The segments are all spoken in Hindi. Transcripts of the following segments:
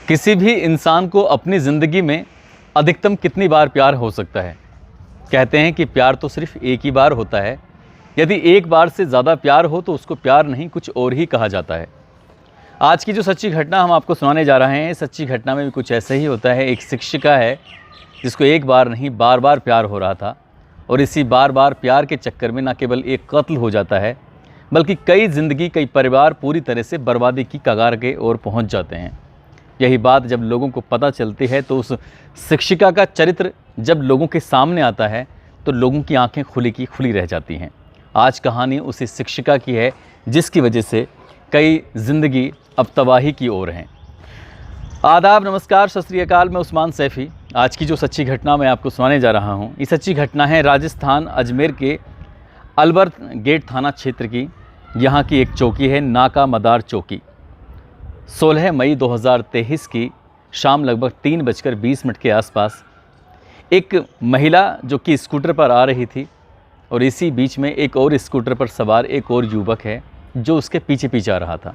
किसी भी इंसान को अपनी ज़िंदगी में अधिकतम कितनी बार प्यार हो सकता है? कहते हैं कि प्यार तो सिर्फ एक ही बार होता है। यदि एक बार से ज़्यादा प्यार हो तो उसको प्यार नहीं, कुछ और ही कहा जाता है। आज की जो सच्ची घटना हम आपको सुनाने जा रहे हैं, सच्ची घटना में भी कुछ ऐसा ही होता है। एक शिक्षिका है जिसको एक बार नहीं बार बार प्यार हो रहा था, और इसी बार बार प्यार के चक्कर में न केवल एक कत्ल हो जाता है, बल्कि कई ज़िंदगी, कई परिवार पूरी तरह से बर्बादी की कगार के ओर पहुंच जाते हैं। यही बात जब लोगों को पता चलती है तो उस शिक्षिका का चरित्र जब लोगों के सामने आता है तो लोगों की आंखें खुली की खुली रह जाती हैं। आज कहानी उसी शिक्षिका की है जिसकी वजह से कई ज़िंदगी अब तबाही की ओर हैं। आदाब, नमस्कार, सत श्री अकाल। मैं उस्मान सैफ़ी। आज की जो सच्ची घटना मैं आपको सुनाने जा रहा हूँ, ये सच्ची घटना है राजस्थान अजमेर के अलवर गेट थाना क्षेत्र की। यहाँ की एक चौकी है नाका मदार चौकी। 16 मई 2023 की शाम लगभग 3:20 के आसपास एक महिला जो कि स्कूटर पर आ रही थी, और इसी बीच में एक और स्कूटर पर सवार एक और युवक है जो उसके पीछे पीछे आ रहा था।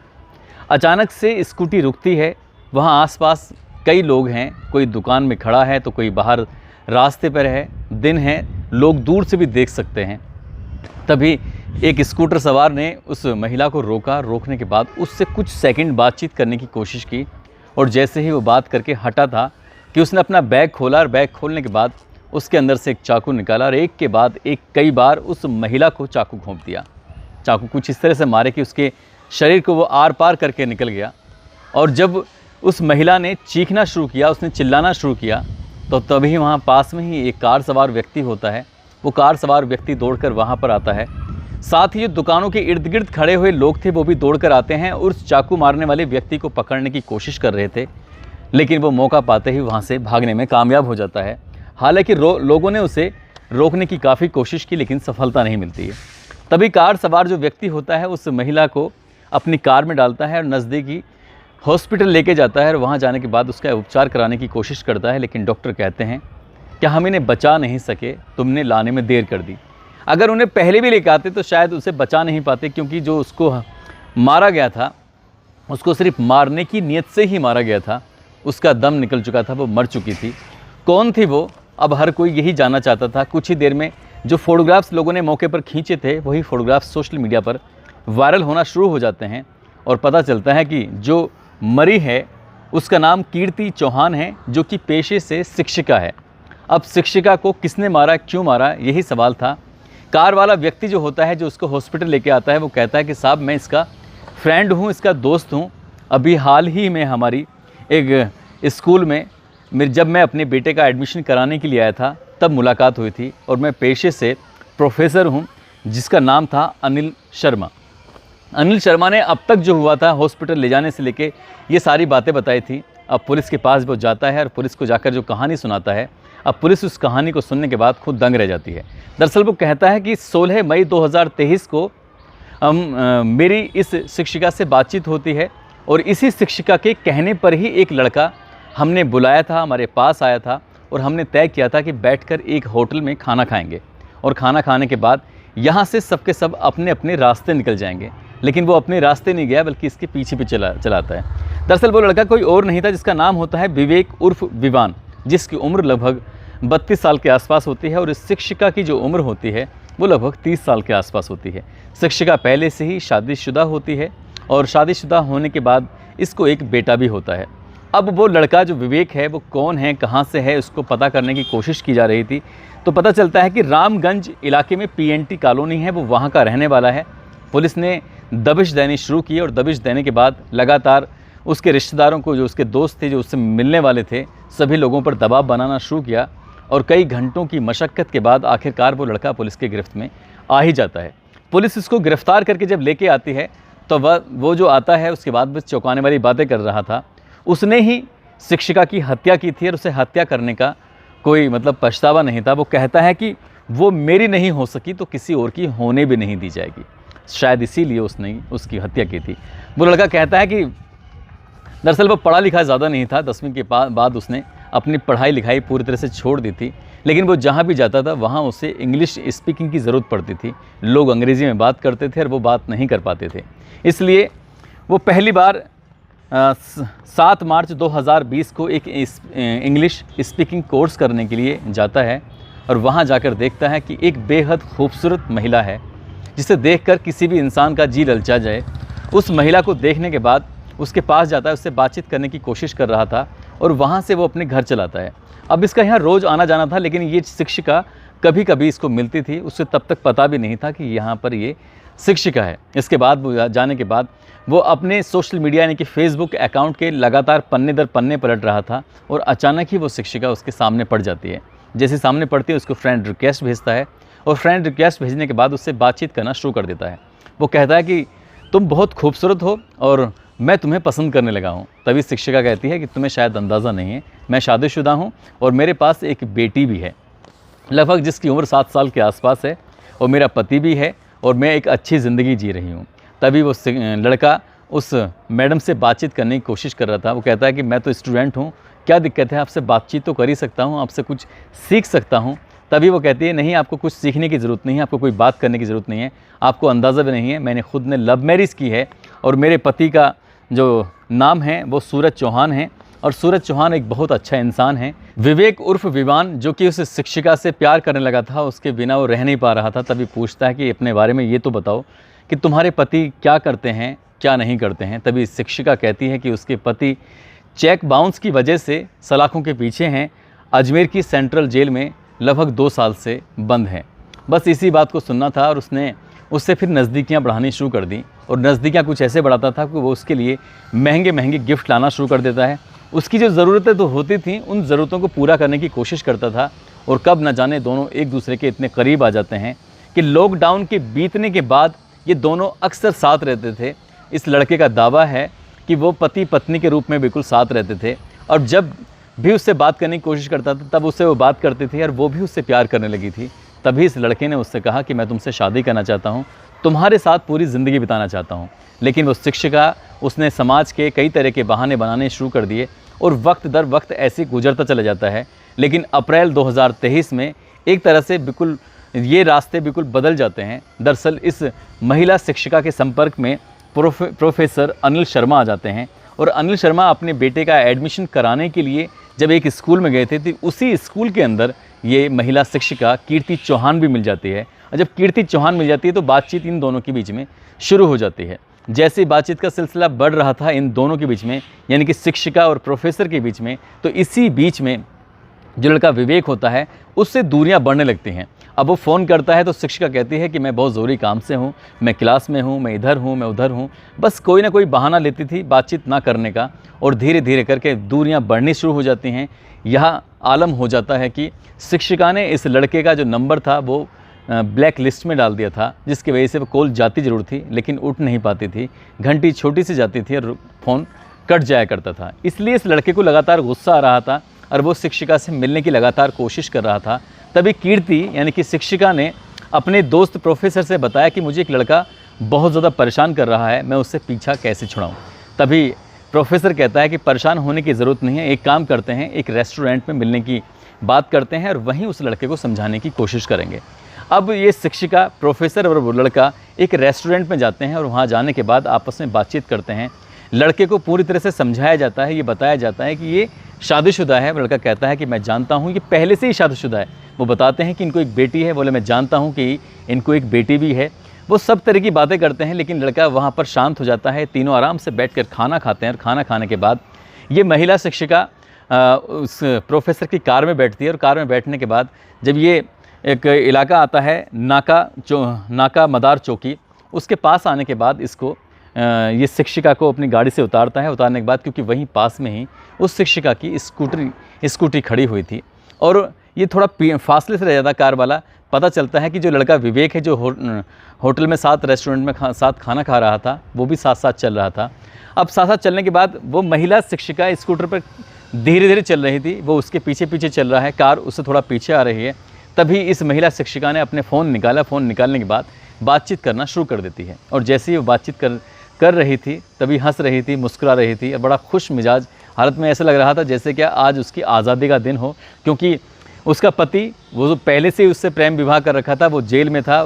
अचानक से स्कूटी रुकती है। वहाँ आसपास कई लोग हैं, कोई दुकान में खड़ा है तो कोई बाहर रास्ते पर है। दिन है, लोग दूर से भी देख सकते हैं। तभी एक स्कूटर सवार ने उस महिला को रोका। रोकने के बाद उससे कुछ सेकंड बातचीत करने की कोशिश की, और जैसे ही वो बात करके हटा था कि उसने अपना बैग खोला, और बैग खोलने के बाद उसके अंदर से एक चाकू निकाला, और एक के बाद एक कई बार उस महिला को चाकू घोंप दिया। चाकू कुछ इस तरह से मारे कि उसके शरीर को वो आर पार करके निकल गया। और जब उस महिला ने चीखना शुरू किया, उसने चिल्लाना शुरू किया, तो तभी वहाँ पास में ही एक कार सवार व्यक्ति होता है। वो कार सवार व्यक्ति दौड़कर वहाँ पर आता है। साथ ही जो दुकानों के इर्द गिर्द खड़े हुए लोग थे वो भी दौड़कर आते हैं और उस चाकू मारने वाले व्यक्ति को पकड़ने की कोशिश कर रहे थे, लेकिन वो मौका पाते ही वहाँ से भागने में कामयाब हो जाता है। हालांकि लोगों ने उसे रोकने की काफ़ी कोशिश की, लेकिन सफलता नहीं मिलती है। तभी कार सवार जो व्यक्ति होता है उस महिला को अपनी कार में डालता है और नज़दीकी हॉस्पिटल लेके जाता है, और वहाँ जाने के बाद उसका उपचार कराने की कोशिश करता है। लेकिन डॉक्टर कहते हैं कि हम इन्हें बचा नहीं सके, तुमने लाने में देर कर दी। अगर उन्हें पहले भी लेकर आते तो शायद उसे बचा नहीं पाते, क्योंकि जो उसको मारा गया था उसको सिर्फ मारने की नीयत से ही मारा गया था। उसका दम निकल चुका था, वो मर चुकी थी। कौन थी वो, अब हर कोई यही जानना चाहता था। कुछ ही देर में जो फ़ोटोग्राफ्स लोगों ने मौके पर खींचे थे वही फ़ोटोग्राफ्स सोशल मीडिया पर वायरल होना शुरू हो जाते हैं, और पता चलता है कि जो मरी है उसका नाम कीर्ति चौहान है, जो कि पेशे से शिक्षिका है। अब शिक्षिका को किसने मारा, क्यों मारा, यही सवाल था। कार वाला व्यक्ति जो होता है, जो उसको हॉस्पिटल लेके आता है, वो कहता है कि साहब मैं इसका फ्रेंड हूँ, इसका दोस्त हूँ। अभी हाल ही में हमारी एक स्कूल में जब मैं अपने बेटे का एडमिशन कराने के लिए आया था तब मुलाकात हुई थी, और मैं पेशे से प्रोफेसर हूँ, जिसका नाम था अनिल शर्मा। अनिल शर्मा ने अब तक जो हुआ था हॉस्पिटल ले जाने से लेके ये सारी बातें बताई थी। अब पुलिस के पास वो जाता है और पुलिस को जाकर जो कहानी सुनाता है, अब पुलिस उस कहानी को सुनने के बाद खुद दंग रह जाती है। दरअसल वो कहता है कि 16 मई 2023 को मेरी इस शिक्षिका से बातचीत होती है, और इसी शिक्षिका के कहने पर ही एक लड़का हमने बुलाया था, हमारे पास आया था, और हमने तय किया था कि बैठकर एक होटल में खाना खाएंगे, और खाना खाने के बाद यहाँ से सबके सब अपने अपने रास्ते निकल जाएंगे। लेकिन वो अपने रास्ते नहीं गया, बल्कि इसके पीछे भी चलाता है। दरअसल वो लड़का कोई और नहीं था, जिसका नाम होता है विवेक उर्फ विवान, जिसकी उम्र लगभग 32 साल के आसपास होती है, और इस शिक्षिका की जो उम्र होती है वो लगभग 30 साल के आसपास होती है। शिक्षिका पहले से ही शादीशुदा होती है, और शादीशुदा होने के बाद इसको एक बेटा भी होता है। अब वो लड़का जो विवेक है वो कौन है, कहाँ से है, उसको पता करने की कोशिश की जा रही थी। तो पता चलता है कि रामगंज इलाके में PNT कॉलोनी है, वो वहाँ का रहने वाला है। पुलिस ने दबिश देनी शुरू की, और दबिश देने के बाद लगातार उसके रिश्तेदारों को, जो उसके दोस्त थे, जो उससे मिलने वाले थे, सभी लोगों पर दबाव बनाना शुरू किया, और कई घंटों की मशक्क़त के बाद आखिरकार वो लड़का पुलिस के गिरफ्त में आ ही जाता है। पुलिस इसको गिरफ्तार करके जब लेके आती है तो वो जो आता है उसके बाद बस चौंकाने वाली बातें कर रहा था। उसने ही शिक्षिका की हत्या की थी, और उसे हत्या करने का कोई पछतावा नहीं था। वो कहता है कि वो मेरी नहीं हो सकी तो किसी और की होने भी नहीं दी जाएगी, शायद इसीलिए उसने उसकी हत्या की थी। वो लड़का कहता है कि दरअसल वो पढ़ा लिखा ज़्यादा नहीं था। 10वीं के बाद उसने अपनी पढ़ाई लिखाई पूरी तरह से छोड़ दी थी, लेकिन वो जहाँ भी जाता था वहाँ उसे इंग्लिश स्पीकिंग की ज़रूरत पड़ती थी। लोग अंग्रेज़ी में बात करते थे और वो बात नहीं कर पाते थे, इसलिए वो पहली बार 7 मार्च 2020 को एक इंग्लिश स्पीकिंग कोर्स करने के लिए जाता है और वहाँ जाकर देखता है कि एक बेहद खूबसूरत महिला है जिसे देखकर किसी भी इंसान का जी ललचा जाए। उस महिला को देखने के बाद उसके पास जाता है, उससे बातचीत करने की कोशिश कर रहा था और वहाँ से वो अपने घर चलाता है। अब इसका यहाँ रोज़ आना जाना था, लेकिन ये शिक्षिका कभी कभी इसको मिलती थी, उससे तब तक पता भी नहीं था कि यहाँ पर ये शिक्षिका है। इसके बाद वो जाने के बाद वो अपने सोशल मीडिया यानी कि फेसबुक अकाउंट के लगातार पन्ने दर पन्ने पलट रहा था और अचानक ही वो शिक्षिका उसके सामने पड़ जाती है। जैसे सामने पड़ती है उसको फ्रेंड रिक्वेस्ट भेजता है और फ्रेंड रिक्वेस्ट भेजने के बाद उससे बातचीत करना शुरू कर देता है। वो कहता है कि तुम बहुत खूबसूरत हो और मैं तुम्हें पसंद करने लगा हूँ। तभी शिक्षिका कहती है कि तुम्हें शायद अंदाज़ा नहीं है, मैं शादीशुदा हूँ और मेरे पास एक बेटी भी है, लगभग जिसकी उम्र 7 साल के आसपास है, और मेरा पति भी है और मैं एक अच्छी ज़िंदगी जी रही हूँ। तभी वो लड़का उस मैडम से बातचीत करने की कोशिश कर रहा था। वो कहता है कि मैं तो स्टूडेंट हूँ, क्या दिक्कत है, आपसे बातचीत तो कर ही सकता हूँ, आपसे कुछ सीख सकता हूँ। तभी वो कहती है नहीं, आपको कुछ सीखने की ज़रूरत नहीं है, आपको कोई बात करने की ज़रूरत नहीं है, आपको अंदाज़ा भी नहीं है, मैंने खुद ने लव मैरिज की है और मेरे पति का जो नाम है वो सूरज चौहान है और सूरज चौहान एक बहुत अच्छा इंसान है। विवेक उर्फ विवान, जो कि उस शिक्षिका से प्यार करने लगा था, उसके बिना वो रह नहीं पा रहा था। तभी पूछता है कि अपने बारे में ये तो बताओ कि तुम्हारे पति क्या करते हैं, क्या नहीं करते हैं। तभी शिक्षिका कहती है कि उसके पति चेक बाउंस की वजह से सलाखों के पीछे हैं, अजमेर की सेंट्रल जेल में लगभग 2 साल से बंद हैं। बस इसी बात को सुनना था और उसने उससे फिर नज़दीकियाँ बढ़ानी शुरू कर दी और नज़दीकियाँ कुछ ऐसे बढ़ाता था कि वो उसके लिए महंगे महंगे गिफ्ट लाना शुरू कर देता है। उसकी जो ज़रूरतें तो होती थी उन ज़रूरतों को पूरा करने की कोशिश करता था और कब न जाने दोनों एक दूसरे के इतने करीब आ जाते हैं कि लॉकडाउन के बीतने के बाद ये दोनों अक्सर साथ रहते थे। इस लड़के का दावा है कि वो पति पत्नी के रूप में बिल्कुल साथ रहते थे और जब भी उससे बात करने की कोशिश करता था तब उससे वो बात करती थी और वो भी उससे प्यार करने लगी थी। तभी इस लड़के ने उससे कहा कि मैं तुमसे शादी करना चाहता हूँ, तुम्हारे साथ पूरी ज़िंदगी बिताना चाहता हूँ। लेकिन वो शिक्षिका, उसने समाज के कई तरह के बहाने बनाने शुरू कर दिए और वक्त दर वक्त ऐसे गुजरता चला जाता है। लेकिन अप्रैल 2023 में एक तरह से बिल्कुल ये रास्ते बिल्कुल बदल जाते हैं। दरअसल इस महिला शिक्षिका के संपर्क में प्रोफेसर अनिल शर्मा आ जाते हैं और अनिल शर्मा अपने बेटे का एडमिशन कराने के लिए जब एक स्कूल में गए थे तो उसी स्कूल के अंदर ये महिला शिक्षिका कीर्ति चौहान भी मिल जाती है। और जब कीर्ति चौहान मिल जाती है तो बातचीत इन दोनों के बीच में शुरू हो जाती है। जैसे बातचीत का सिलसिला बढ़ रहा था इन दोनों के बीच में, यानी कि शिक्षिका और प्रोफेसर के बीच में, तो इसी बीच में जो लड़का विवेक होता है उससे दूरियां बढ़ने लगती हैं। अब वो फ़ोन करता है तो शिक्षिका कहती है कि मैं बहुत ज़रूरी काम से हूँ, मैं क्लास में हूँ, मैं इधर हूँ, मैं उधर हूँ। बस कोई ना कोई बहाना लेती थी बातचीत ना करने का और धीरे धीरे करके दूरियां बढ़नी शुरू हो जाती हैं। यह आलम हो जाता है कि शिक्षिका ने इस लड़के का जो नंबर था वो ब्लैक लिस्ट में डाल दिया था, जिसकी वजह से वो कॉल जाती ज़रूर थी लेकिन उठ नहीं पाती थी। घंटी छोटी सी जाती थी और फ़ोन कट जाया करता था। इसलिए इस लड़के को लगातार गुस्सा आ रहा था और वो शिक्षिका से मिलने की लगातार कोशिश कर रहा था। तभी कीर्ति यानी कि शिक्षिका ने अपने दोस्त प्रोफेसर से बताया कि मुझे एक लड़का बहुत ज़्यादा परेशान कर रहा है, मैं उससे पीछा कैसे छुड़ाऊँ। तभी प्रोफेसर कहता है कि परेशान होने की ज़रूरत नहीं है, एक काम करते हैं, एक रेस्टोरेंट में मिलने की बात करते हैं और वहीं उस लड़के को समझाने की कोशिश करेंगे। अब ये शिक्षिका, प्रोफेसर और वो लड़का एक रेस्टोरेंट में जाते हैं और वहाँ जाने के बाद आपस में बातचीत करते हैं। लड़के को पूरी तरह से समझाया जाता है, ये बताया जाता है कि ये शादीशुदा है। लड़का कहता है कि मैं जानता हूँ ये पहले से ही शादीशुदा है। वो बताते हैं कि इनको एक बेटी है, बोले मैं जानता हूँ कि इनको एक बेटी भी है। वो सब तरह की बातें करते हैं लेकिन लड़का वहाँ पर शांत हो जाता है। तीनों आराम से बैठकर खाना खाते हैं और खाना खाने के बाद ये महिला शिक्षिका उस प्रोफेसर की कार में बैठती है और कार में बैठने के बाद जब ये एक इलाका आता है नाका मदार चौकी, उसके पास आने के बाद इसको ये शिक्षिका को अपनी गाड़ी से उतारता है। उतारने के बाद क्योंकि वहीं पास में ही उस शिक्षिका की स्कूटी खड़ी हुई थी और ये थोड़ा फासले से रह जाता कार वाला। पता चलता है कि जो लड़का विवेक है जो होटल में साथ रेस्टोरेंट में साथ खाना खा रहा था वो भी साथ साथ चल रहा था। अब साथ साथ चलने के बाद वो महिला शिक्षिका स्कूटर पर धीरे धीरे चल रही थी, वो उसके पीछे पीछे चल रहा है, कार उससे थोड़ा पीछे आ रही है। तभी इस महिला शिक्षिका ने अपने फ़ोन निकाला। फ़ोन निकालने के बाद बातचीत करना शुरू कर देती है और जैसे ही वो बातचीत कर रही थी तभी हंस रही थी, मुस्कुरा रही थी और बड़ा खुश मिजाज हालत में ऐसा लग रहा था जैसे क्या आज उसकी आज़ादी का दिन हो, क्योंकि उसका पति, वो जो पहले से ही उससे प्रेम विवाह कर रखा था, वो जेल में था,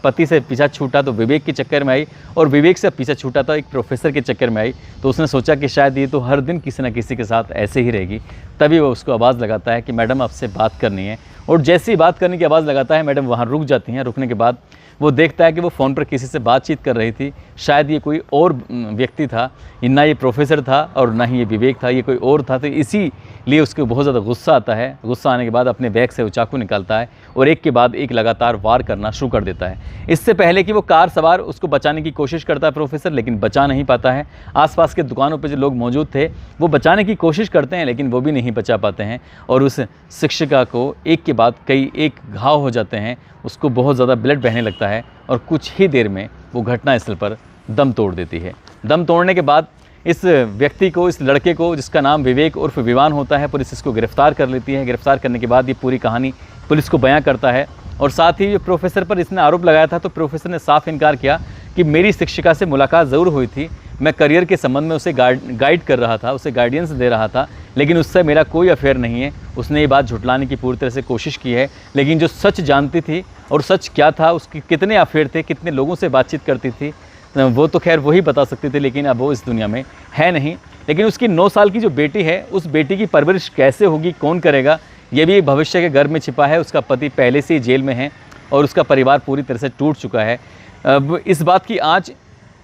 पति से पीछा छूटा तो विवेक के चक्कर में आई, और विवेक से पीछा छूटा था एक प्रोफेसर के चक्कर में आई। तो उसने सोचा कि शायद ये तो हर दिन किसी न किसी के साथ ऐसे ही रहेगी। तभी वो उसको आवाज़ लगाता है कि मैडम आपसे बात करनी है, और जैसे ही बात करने की आवाज़ लगाता है, मैडम वहाँ रुक जाती हैं। रुकने के बाद वो देखता है कि वो फ़ोन पर किसी से बातचीत कर रही थी। शायद ये कोई और व्यक्ति था, ना ये प्रोफेसर था और ना ही ये विवेक था, ये कोई और था। तो इसीलिए उसको बहुत ज़्यादा गुस्सा आता है। गुस्सा आने के बाद अपने बैग से वो चाकू निकालता है और एक के बाद एक लगातार वार करना शुरू कर देता है। इससे पहले कि वो कार सवार उसको बचाने की कोशिश करता है प्रोफेसर, लेकिन बचा नहीं पाता है। आसपास के दुकानों पर जो लोग मौजूद थे वो बचाने की कोशिश करते हैं, लेकिन वो भी नहीं बचा पाते हैं, और उस शिक्षिका को एक के बाद कई एक घाव हो जाते हैं। उसको बहुत ज़्यादा ब्लड बहने लगता है और कुछ ही देर में वो घटनास्थल पर दम तोड़ देती है। दम तोड़ने के बाद इस व्यक्ति को, इस लड़के को, जिसका नाम विवेक उर्फ विवान होता है, पुलिस इसको गिरफ्तार कर लेती है। गिरफ्तार करने के बाद ये पूरी कहानी पुलिस को बयां करता है, और साथ ही प्रोफेसर पर इसने आरोप लगाया था, तो प्रोफेसर ने साफ इनकार किया कि मेरी शिक्षिका से मुलाकात ज़रूर हुई थी, मैं करियर के संबंध में उसे गाइड कर रहा था, उसे गाइडेंस दे रहा था, लेकिन उससे मेरा कोई अफेयर नहीं है। उसने ये बात झुटलाने की पूरी तरह से कोशिश की है, लेकिन जो सच जानती थी और सच क्या था, उसके कितने अफेयर थे, कितने लोगों से बातचीत करती थी, वो तो खैर वही बता सकती थी, लेकिन अब वो इस दुनिया में है नहीं। लेकिन उसकी 9 साल की जो बेटी है, उस बेटी की परवरिश कैसे होगी, कौन करेगा, ये भी भविष्य के गर्भ में छिपा है। उसका पति पहले से ही जेल में है और उसका परिवार पूरी तरह से टूट चुका है। अब इस बात की आँच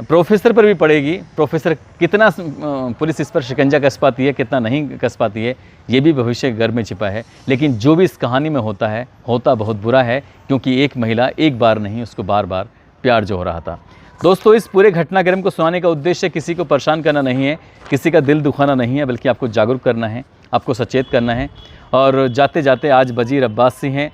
प्रोफेसर पर भी पड़ेगी। प्रोफेसर कितना पुलिस इस पर शिकंजा कस पाती है, कितना नहीं कस पाती है, ये भी भविष्य के गर्भ में छिपा है। लेकिन जो भी इस कहानी में होता है, होता बहुत बुरा है, क्योंकि एक महिला एक बार नहीं, उसको बार बार प्यार जो हो रहा था। दोस्तों, इस पूरे घटनाक्रम को सुनाने का उद्देश्य किसी को परेशान करना नहीं है, किसी का दिल दुखाना नहीं है, बल्कि आपको जागरूक करना है, आपको सचेत करना है। और जाते जाते आज बजीर अब्बासी हैं,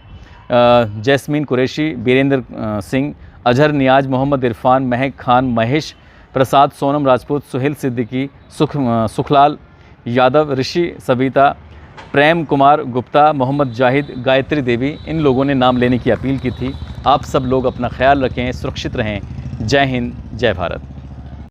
जैस्मीन कुरैशी, बीरेंद्र सिंह, अजहर नियाज, मोहम्मद इरफान, महक खान, महेश प्रसाद, सोनम राजपूत, सुहेल सिद्दीकी, सुखलाल यादव, ऋषि सविता, प्रेम कुमार गुप्ता, मोहम्मद जाहिद, गायत्री देवी, इन लोगों ने नाम लेने की अपील की थी। आप सब लोग अपना ख्याल रखें, सुरक्षित रहें। जय हिंद, जय भारत।